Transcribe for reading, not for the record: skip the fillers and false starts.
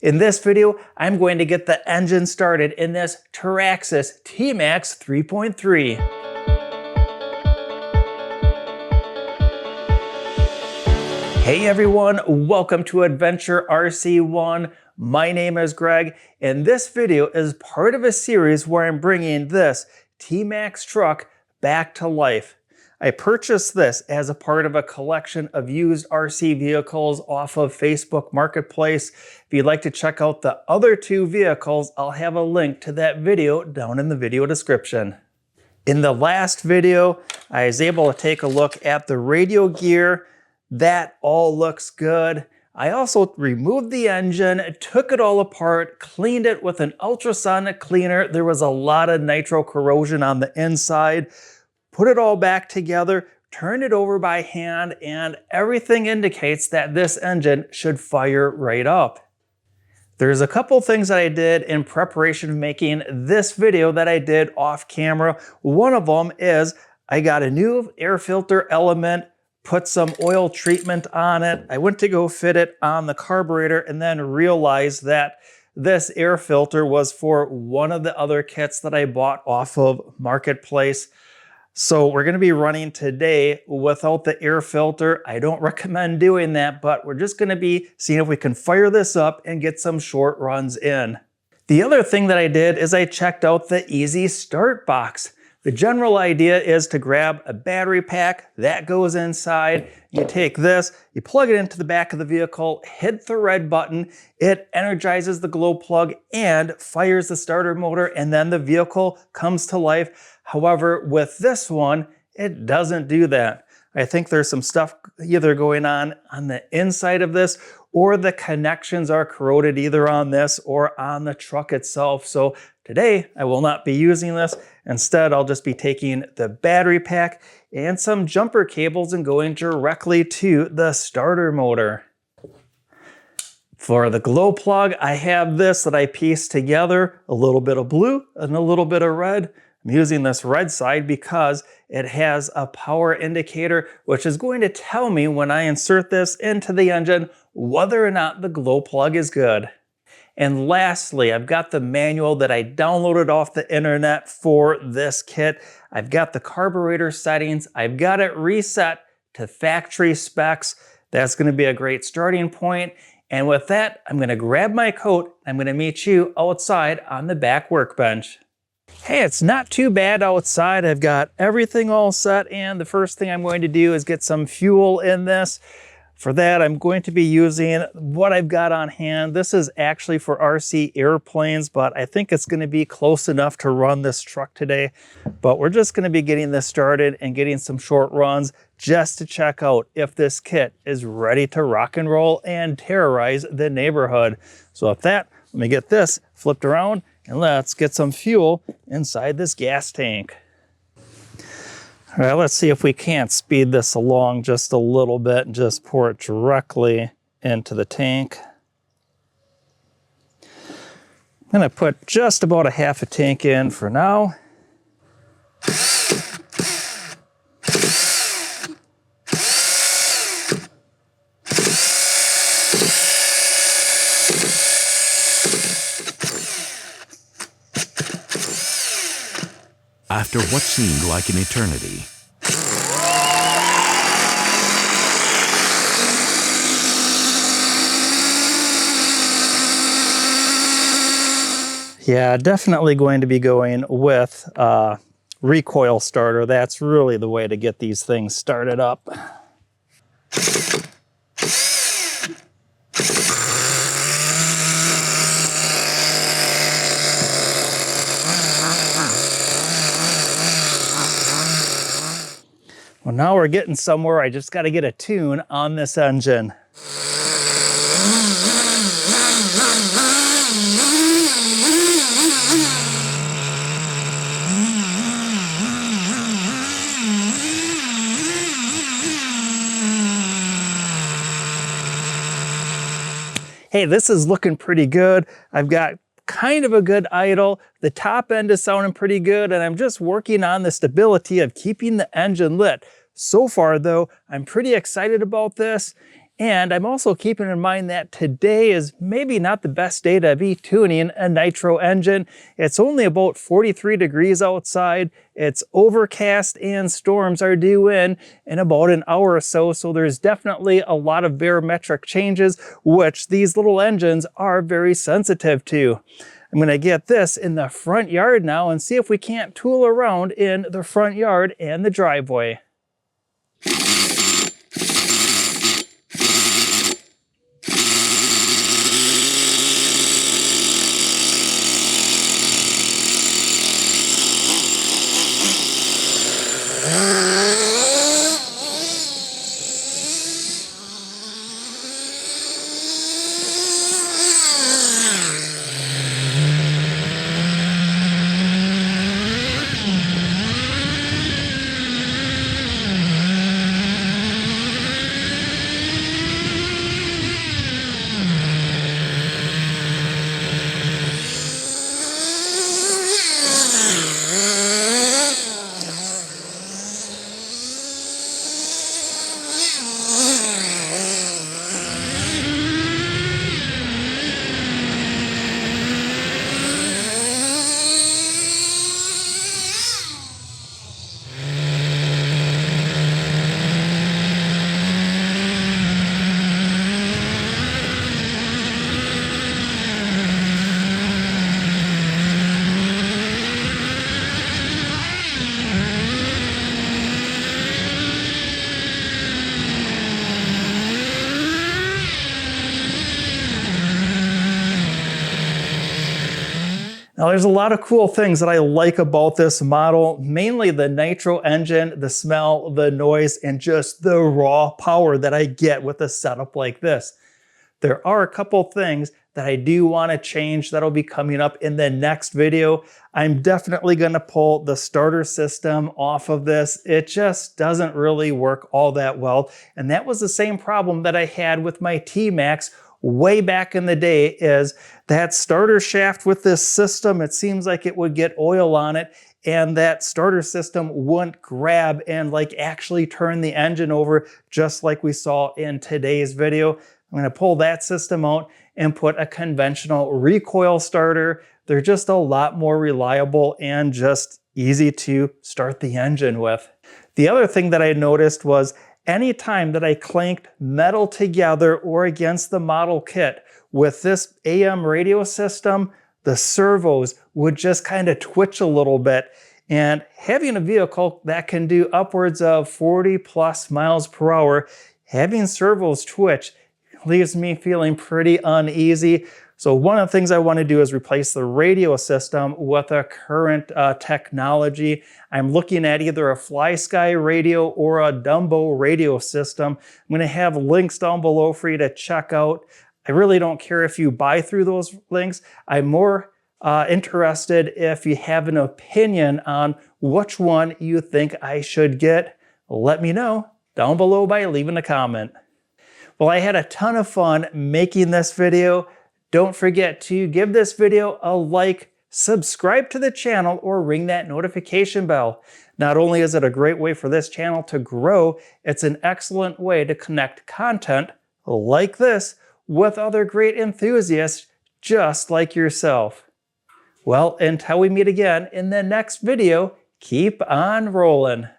In this video, I'm going to get the engine started in this Traxxas T-Maxx 3.3. Hey everyone, welcome to Adventure RC1. My name is Greg, and this video is part of a series where I'm bringing this T-Maxx truck back to life. I purchased this as a part of a collection of used RC vehicles off of Facebook Marketplace. If you'd like to check out the other two vehicles, I'll have a link to that video down in the video description. In the last video, I was able to take a look at the radio gear. That all looks good. I also removed the engine, took it all apart, cleaned it with an ultrasonic cleaner. There was a lot of nitro corrosion on the inside. Put it all back together, turned it over by hand, and everything indicates that this engine should fire right up. There's a couple things that I did in preparation of making this video that I did off camera. One of them is I got a new air filter element, put some oil treatment on it. I went to go fit it on the carburetor and then realized that this air filter was for one of the other kits that I bought off of Marketplace. So we're going to be running today without the air filter. I don't recommend doing that, but we're just going to be seeing if we can fire this up and get some short runs in. The other thing that I did is I checked out the Easy Start box. The general idea is to grab a battery pack that goes inside. You take this, you plug it into the back of the vehicle, hit the red button, it energizes the glow plug and fires the starter motor, and then the vehicle comes to life. However, with this one, it doesn't do that. I think there's some stuff either going on the inside of this, or the connections are corroded either on this or on the truck itself. So today I will not be using this. Instead, I'll just be taking the battery pack and some jumper cables and going directly to the starter motor. For the glow plug, I have this that I pieced together, a little bit of blue and a little bit of red. I'm using this red side because it has a power indicator, which is going to tell me when I insert this into the engine whether or not the glow plug is good. And lastly, I've got the manual that I downloaded off the internet for this kit. I've got the carburetor settings. I've got it reset to factory specs. That's going to be a great starting point. And with that, I'm going to grab my coat. I'm going to meet you outside on the back workbench. Hey, it's not too bad outside. I've got everything all set, and the first thing I'm going to do is get some fuel in this. For that, I'm going to be using what I've got on hand. This is actually for RC airplanes, but I think it's going to be close enough to run this truck today. But we're just going to be getting this started and getting some short runs just to check out if this kit is ready to rock and roll and terrorize the neighborhood. So with that, let me get this flipped around and let's get some fuel inside this gas tank. All right, let's see if we can't speed this along just a little bit and just pour it directly into the tank. I'm gonna put just about a half a tank in for now. After what seemed like an eternity, yeah, definitely going to be going with Recoil Starter. That's really the way to get these things started up. Well, now we're getting somewhere. I just got to get a tune on this engine. Hey, this is looking pretty good. I've got kind of a good idle. The top end is sounding pretty good, and I'm just working on the stability of keeping the engine lit. So far though, I'm pretty excited about this, And I'm also keeping in mind that today is maybe not the best day to be tuning a nitro engine. It's only about 43 degrees outside. It's overcast and storms are due in about an hour or so. So there's definitely a lot of barometric changes, which these little engines are very sensitive to. I'm going to get this in the front yard now and see if we can't tool around in the front yard and the driveway. Now there's a lot of cool things that I like about this model, mainly the nitro engine, the smell, the noise, and just the raw power that I get with a setup like this. There are a couple things that I do want to change that'll be coming up in the next video. I'm definitely going to pull the starter system off of this. It just doesn't really work all that well. And that was the same problem that I had with my T-Maxx way back in the day, is that starter shaft with this system, it seems like it would get oil on it and that starter system wouldn't grab and like actually turn the engine over, just like we saw in today's video. I'm going to pull that system out and put a conventional recoil starter. They're just a lot more reliable and just easy to start the engine with. The other thing that I noticed was anytime that I clanked metal together or against the model kit with this AM radio system, the servos would just kind of twitch a little bit. And having a vehicle that can do upwards of 40 plus miles per hour, having servos twitch leaves me feeling pretty uneasy. So one of the things I want to do is replace the radio system with a current technology. I'm looking at either a FlySky Radio or a Dumbo radio system. I'm going to have links down below for you to check out. I really don't care if you buy through those links. I'm more interested if you have an opinion on which one you think I should get. Let me know down below by leaving a comment. Well, I had a ton of fun making this video. Don't forget to give this video a like, subscribe to the channel, or ring that notification bell. Not only is it a great way for this channel to grow, it's an excellent way to connect content like this with other great enthusiasts just like yourself. Well, until we meet again in the next video, keep on rolling.